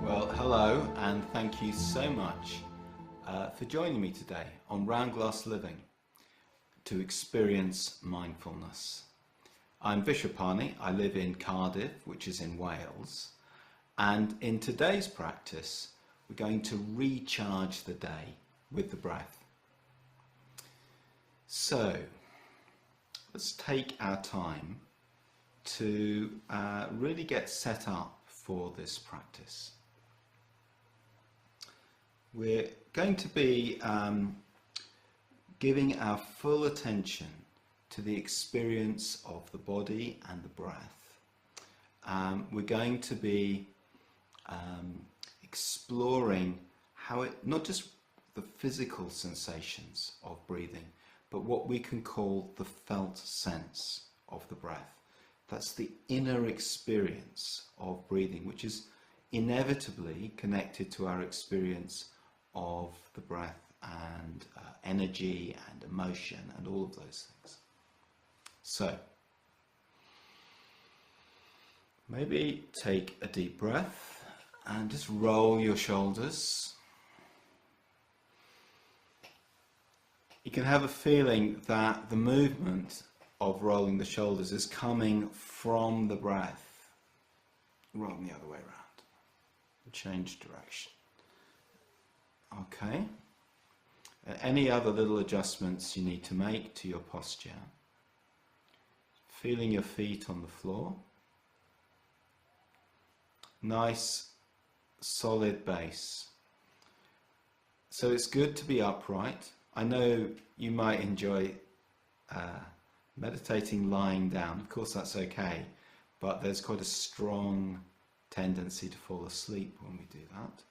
Well, hello, and thank you so much for joining me today on Round Glass Living to experience mindfulness. I'm Vishvapani. I live in Cardiff, which is in Wales, and in today's practice we're going to recharge the day with the breath. So let's take our time to really get set up for this practice. We're going to be giving our full attention to the experience of the body and the breath. We're going to be exploring how it, not just the physical sensations of breathing, but what we can call the felt sense of the breath. That's the inner experience of breathing, which is inevitably connected to our experience of the breath and energy and emotion and all of those things. So maybe take a deep breath and just roll your shoulders. You can have a feeling that the movement of rolling the shoulders is coming from the breath rather than the other way around. Change direction. Okay. Any other little adjustments you need to make to your posture? Feeling your feet on the floor. Nice solid base. So it's good to be upright. I know you might enjoy meditating lying down. Of course that's okay, but there's quite a strong tendency to fall asleep when we do that.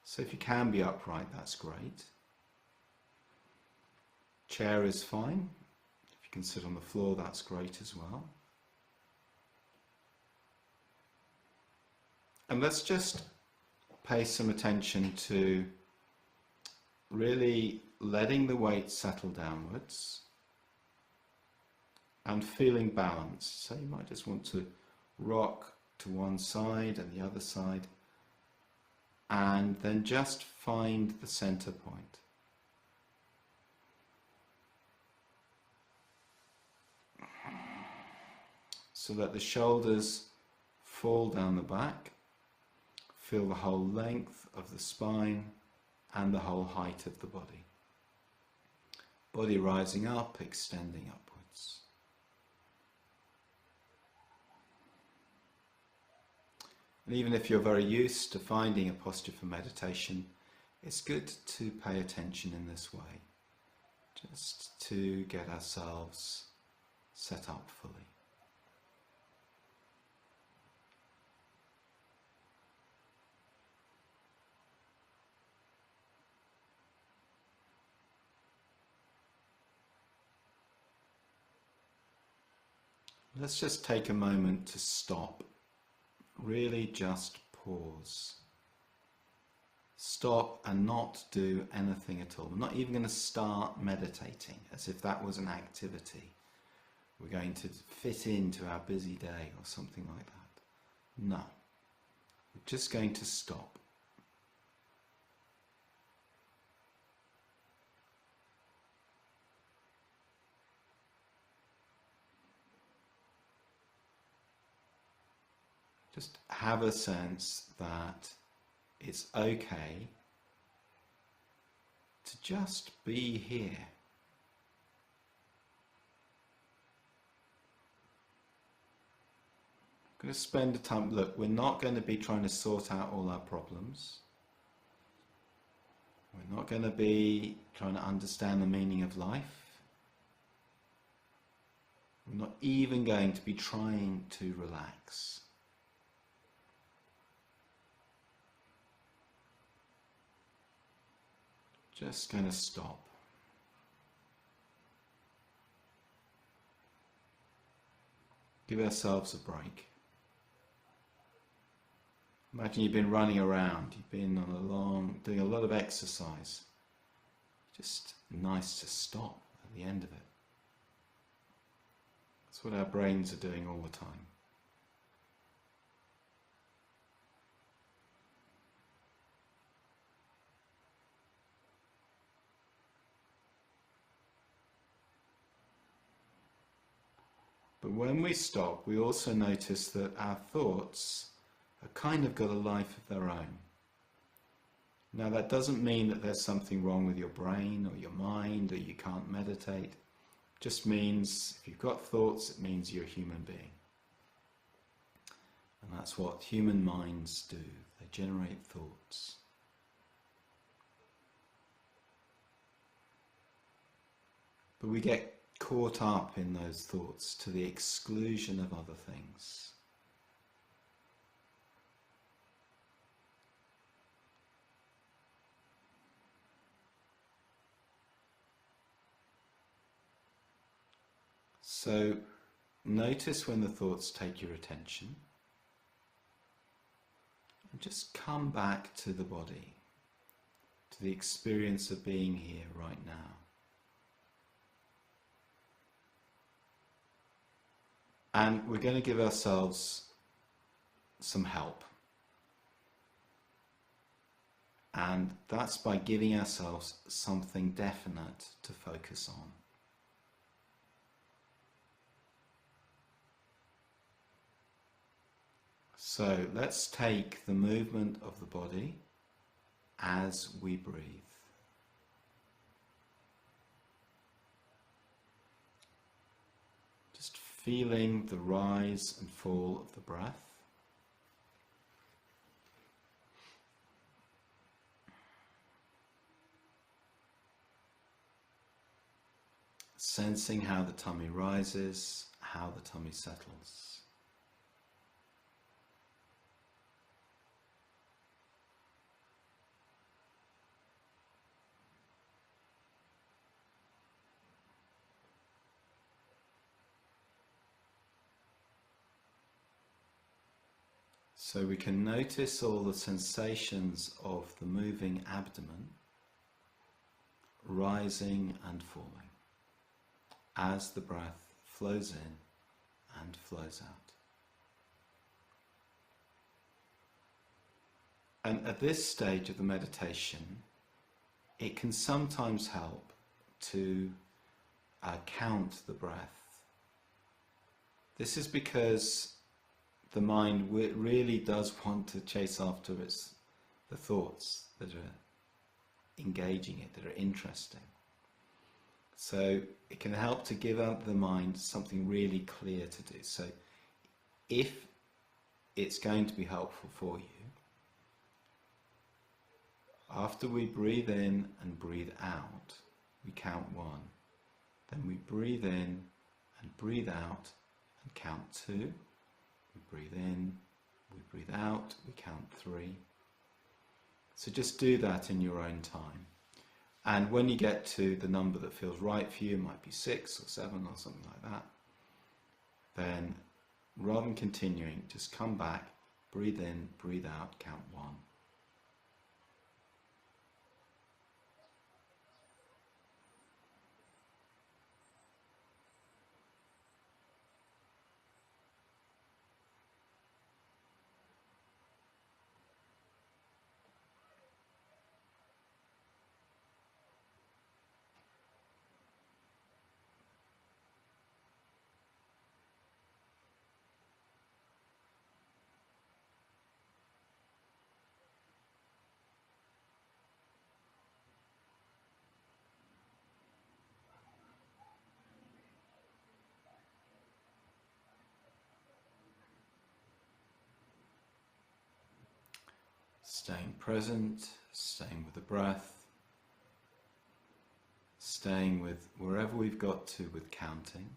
So if you can be upright, that's great. Chair is fine. If you can sit on the floor, that's great as well. And let's just pay some attention to really letting the weight settle downwards and feeling balanced. So you might just want to rock to one side and the other side, and then just find the center point. So let the shoulders fall down the back. Feel the whole length of the spine and the whole height of the body. Body rising up, extending upwards. And even if you're very used to finding a posture for meditation, it's good to pay attention in this way, just to get ourselves set up fully. Let's just take a moment to stop. Really just pause. stop and not do anything at all. We're not even going to start meditating as if that was an activity we're going to fit into our busy day or something like that. No, we're just going to stop. Just have a sense that it's okay to just be here. I'm going to spend the time, look, we're not going to be trying to sort out all our problems. We're not going to be trying to understand the meaning of life. We're not even going to be trying to relax. Just going to stop. Give ourselves a break. Imagine you've been running around, you've been on doing a lot of exercise. Just nice to stop at the end of it. That's what our brains are doing all the time. But when we stop, we also notice that our thoughts have kind of got a life of their own. Now that doesn't mean that there's something wrong with your brain or your mind or you can't meditate. It just means if you've got thoughts, it means you're a human being. And that's what human minds do. They generate thoughts. But we get caught up in those thoughts to the exclusion of other things. So notice when the thoughts take your attention and just come back to the body, to the experience of being here right now. And we're going to give ourselves some help. And that's by giving ourselves something definite to focus on. So let's take the movement of the body as we breathe. Just feeling the rise and fall of the breath. Sensing how the tummy rises, how the tummy settles. So we can notice all the sensations of the moving abdomen rising and falling as the breath flows in and flows out. And at this stage of the meditation, it can sometimes help to count the breath. This is because the mind really does want to chase after the thoughts that are engaging it, that are interesting. So it can help to give out the mind something really clear to do. So if it's going to be helpful for you, after we breathe in and breathe out, we count 1. Then we breathe in and breathe out and count 2. We breathe in, we breathe out, we count 3. So just do that in your own time. And when you get to the number that feels right for you, it might be 6 or 7 or something like that, then rather than continuing, just come back, breathe in, breathe out, count 1. Staying present, staying with the breath, staying with wherever we've got to with counting.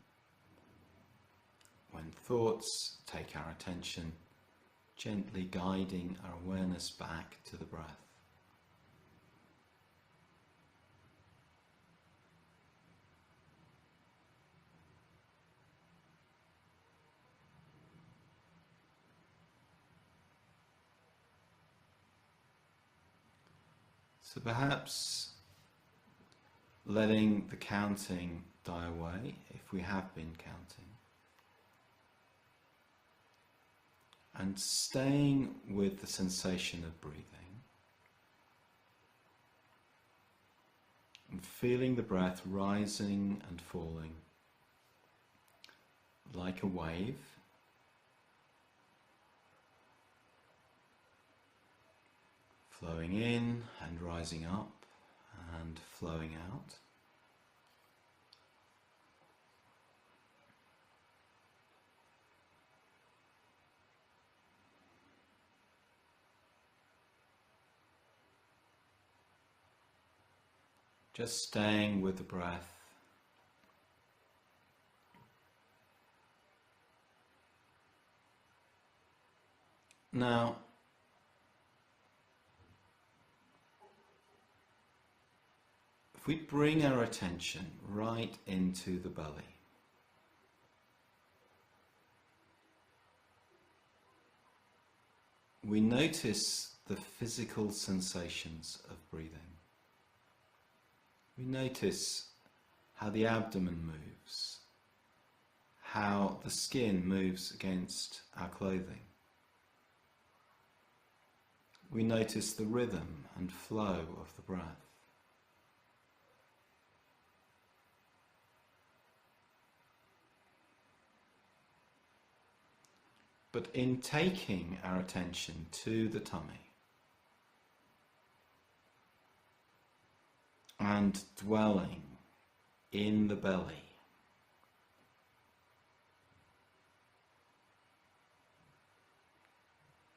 When thoughts take our attention, gently guiding our awareness back to the breath. So perhaps letting the counting die away, if we have been counting, and staying with the sensation of breathing, and feeling the breath rising and falling like a wave, flowing in and rising up and flowing out. Just staying with the breath. Now, if we bring our attention right into the belly, we notice the physical sensations of breathing. We notice how the abdomen moves, how the skin moves against our clothing. We notice the rhythm and flow of the breath. But in taking our attention to the tummy and dwelling in the belly,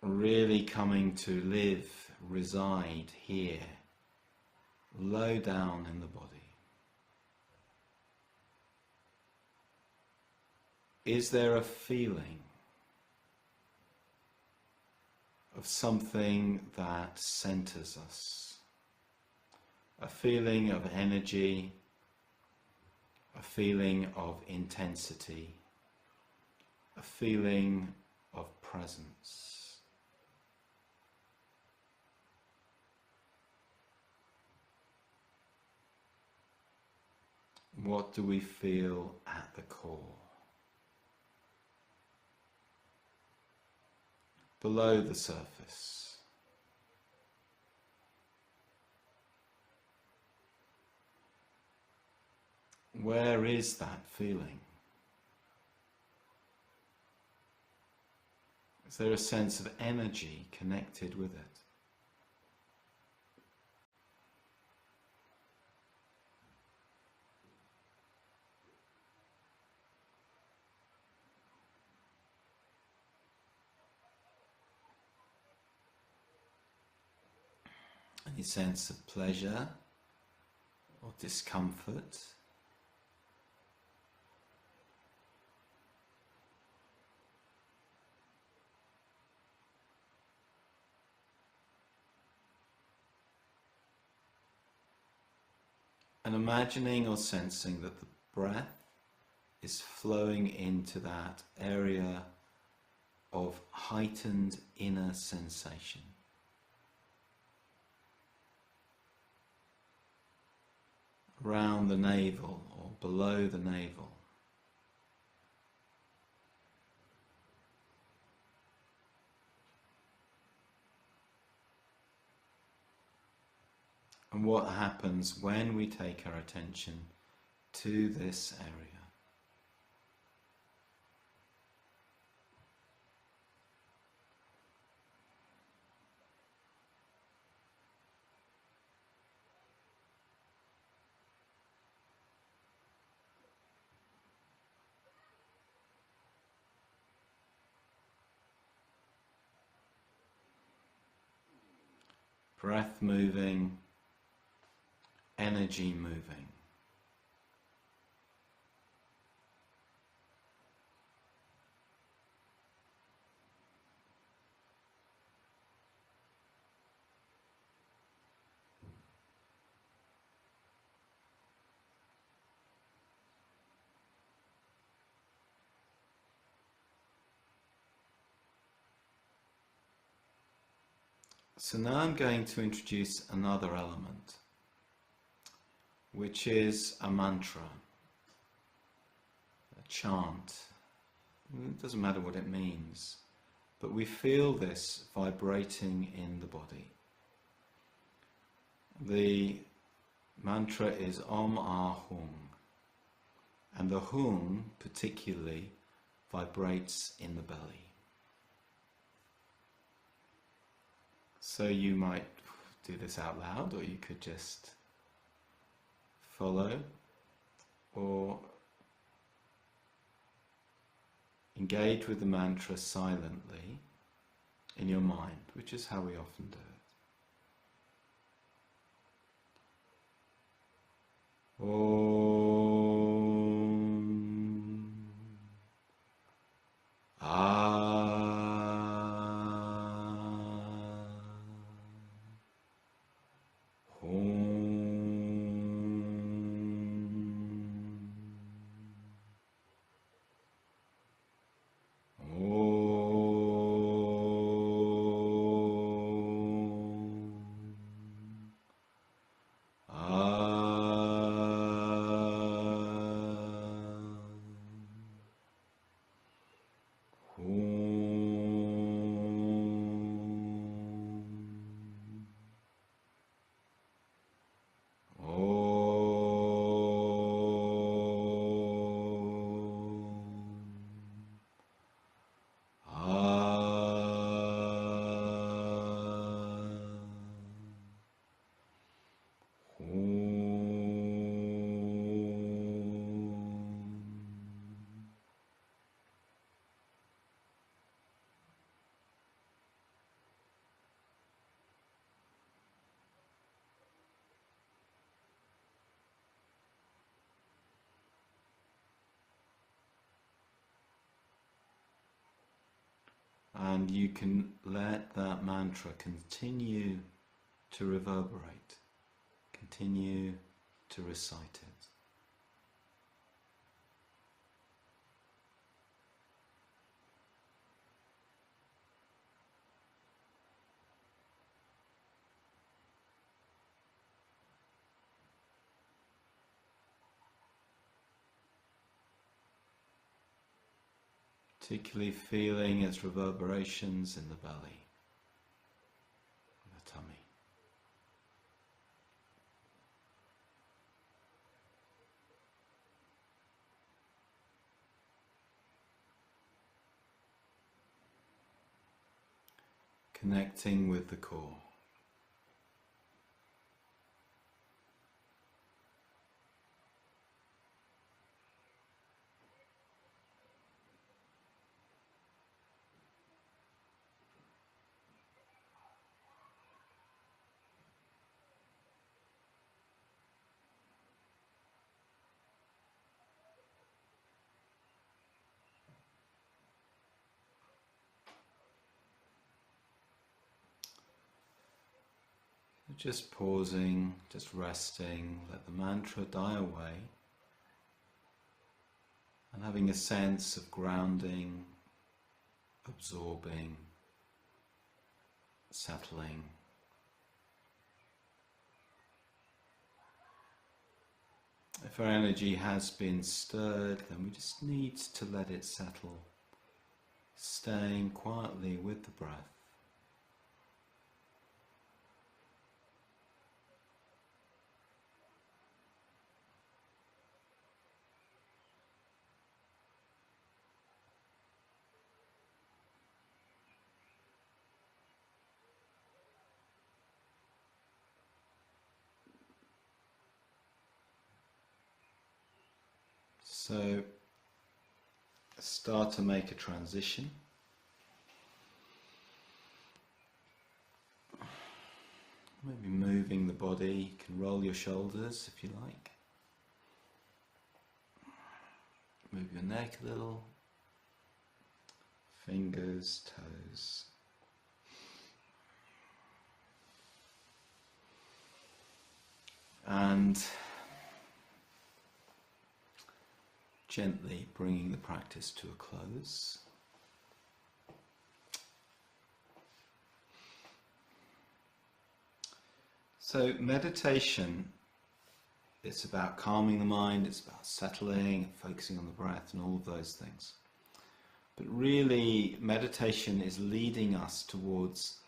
really coming to live, reside here, low down in the body, is there a feeling of something that centers us? A feeling of energy, a feeling of intensity, a feeling of presence. What do we feel at the core? Below the surface. Where is that feeling? Is there a sense of energy connected with it? Any sense of pleasure or discomfort? And imagining or sensing that the breath is flowing into that area of heightened inner sensation. Around the navel or below the navel. And what happens when we take our attention to this area? breath moving, energy moving. So now I'm going to introduce another element, which is a mantra, a chant. It doesn't matter what it means, but we feel this vibrating in the body. The mantra is Om Ah Hum, and the Hum particularly vibrates in the belly. So you might do this out loud, or you could just follow or engage with the mantra silently in your mind, which is how we often do it. Om and you can let that mantra continue to reverberate, continue to recite it. Particularly feeling its reverberations in the belly, the tummy. Connecting with the core. Just pausing, just resting, let the mantra die away, and having a sense of grounding, absorbing, settling. If our energy has been stirred, then we just need to let it settle, staying quietly with the breath. So start to make a transition. Maybe moving the body. You can roll your shoulders if you like. Move your neck a little. Fingers, toes. And gently bringing the practice to a close. So meditation, it's about calming the mind, it's about settling, focusing on the breath and all of those things. But really, meditation is leading us towards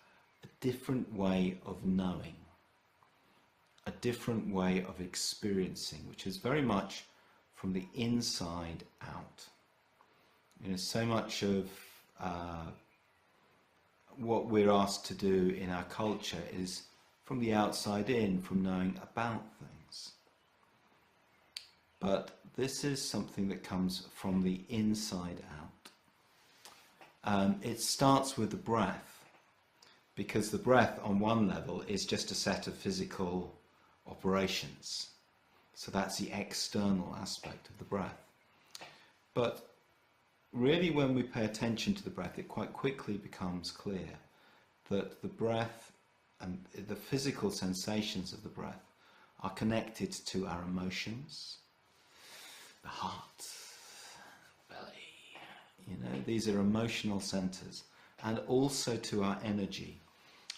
a different way of knowing, a different way of experiencing, which is very much from the inside out. You know, so much of what we're asked to do in our culture is from the outside in, from knowing about things. But this is something that comes from the inside out. It starts with the breath, because the breath on one level is just a set of physical operations. So that's the external aspect of the breath. But really, when we pay attention to the breath, it quite quickly becomes clear that the breath and the physical sensations of the breath are connected to our emotions, the heart, belly. You know, these are emotional centers, and also to our energy.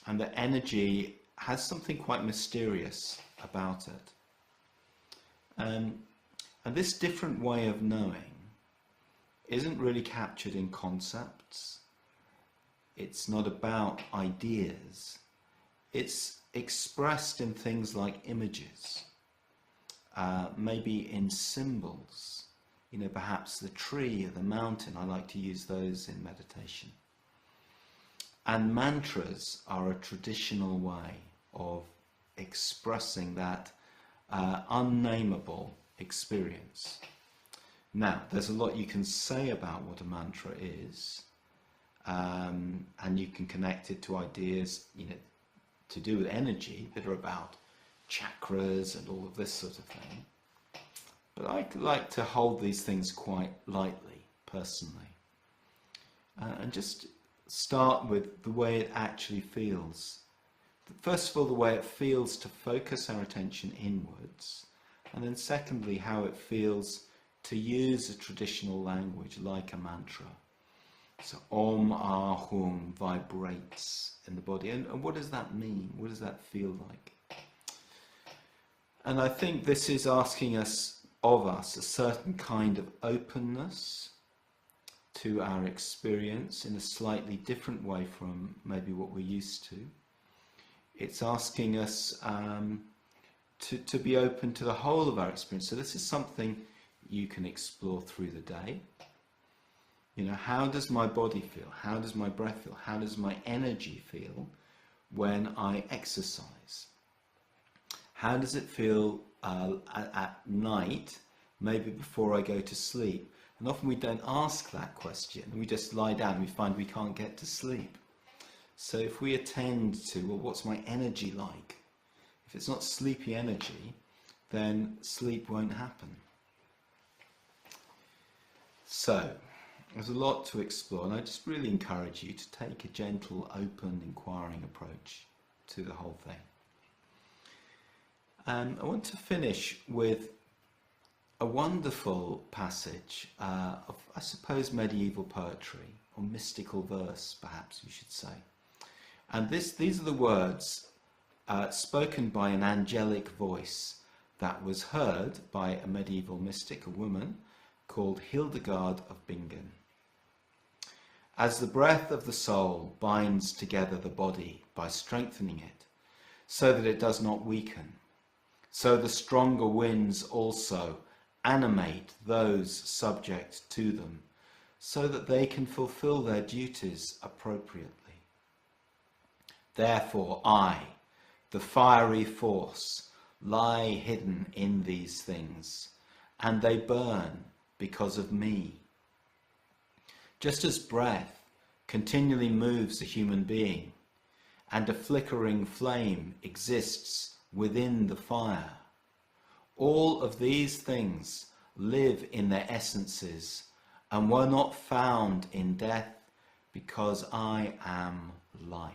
And the energy has something quite mysterious about it. And this different way of knowing isn't really captured in concepts. It's not about ideas. It's expressed in things like images, maybe in symbols. You know, perhaps the tree or the mountain. I like to use those in meditation. And mantras are a traditional way of expressing that unnameable experience. Now, there's a lot you can say about what a mantra is, and you can connect it to ideas, you know, to do with energy that are about chakras and all of this sort of thing. But I like to hold these things quite lightly, personally, and just start with the way it actually feels. First of all, the way it feels to focus our attention inwards, and then secondly, how it feels to use a traditional language like a mantra. So Om Ah Hum vibrates in the body. And what does that mean? What does that feel like? And I think this is asking us, of us, a certain kind of openness to our experience in a slightly different way from maybe what we're used to. It's asking us to be open to the whole of our experience. So this is something you can explore through the day. You know, how does my body feel? How does my breath feel? How does my energy feel when I exercise? How does it feel at night, maybe before I go to sleep? And often we don't ask that question. We just lie down and we find we can't get to sleep. So if we attend to, well, what's my energy like? If it's not sleepy energy, then sleep won't happen. So there's a lot to explore, and I just really encourage you to take a gentle, open, inquiring approach to the whole thing. I want to finish with a wonderful passage of, I suppose, medieval poetry, or mystical verse, perhaps you should say. And these are the words spoken by an angelic voice that was heard by a medieval mystic, a woman called Hildegard of Bingen. As the breath of the soul binds together the body by strengthening it, so that it does not weaken, so the stronger winds also animate those subject to them, so that they can fulfill their duties appropriately. Therefore I, the fiery force, lie hidden in these things, and they burn because of me. Just as breath continually moves a human being, and a flickering flame exists within the fire. All of these things live in their essences and were not found in death, because I am life.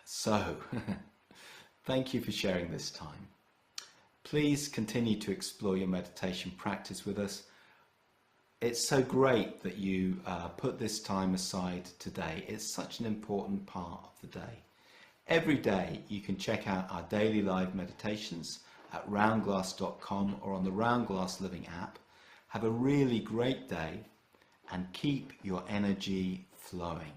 So, thank you for sharing this time. Please continue to explore your meditation practice with us. It's so great that you put this time aside today. It's such an important part of the day. Every day you can check out our daily live meditations at roundglass.com or on the Roundglass Living app. Have a really great day and keep your energy flowing.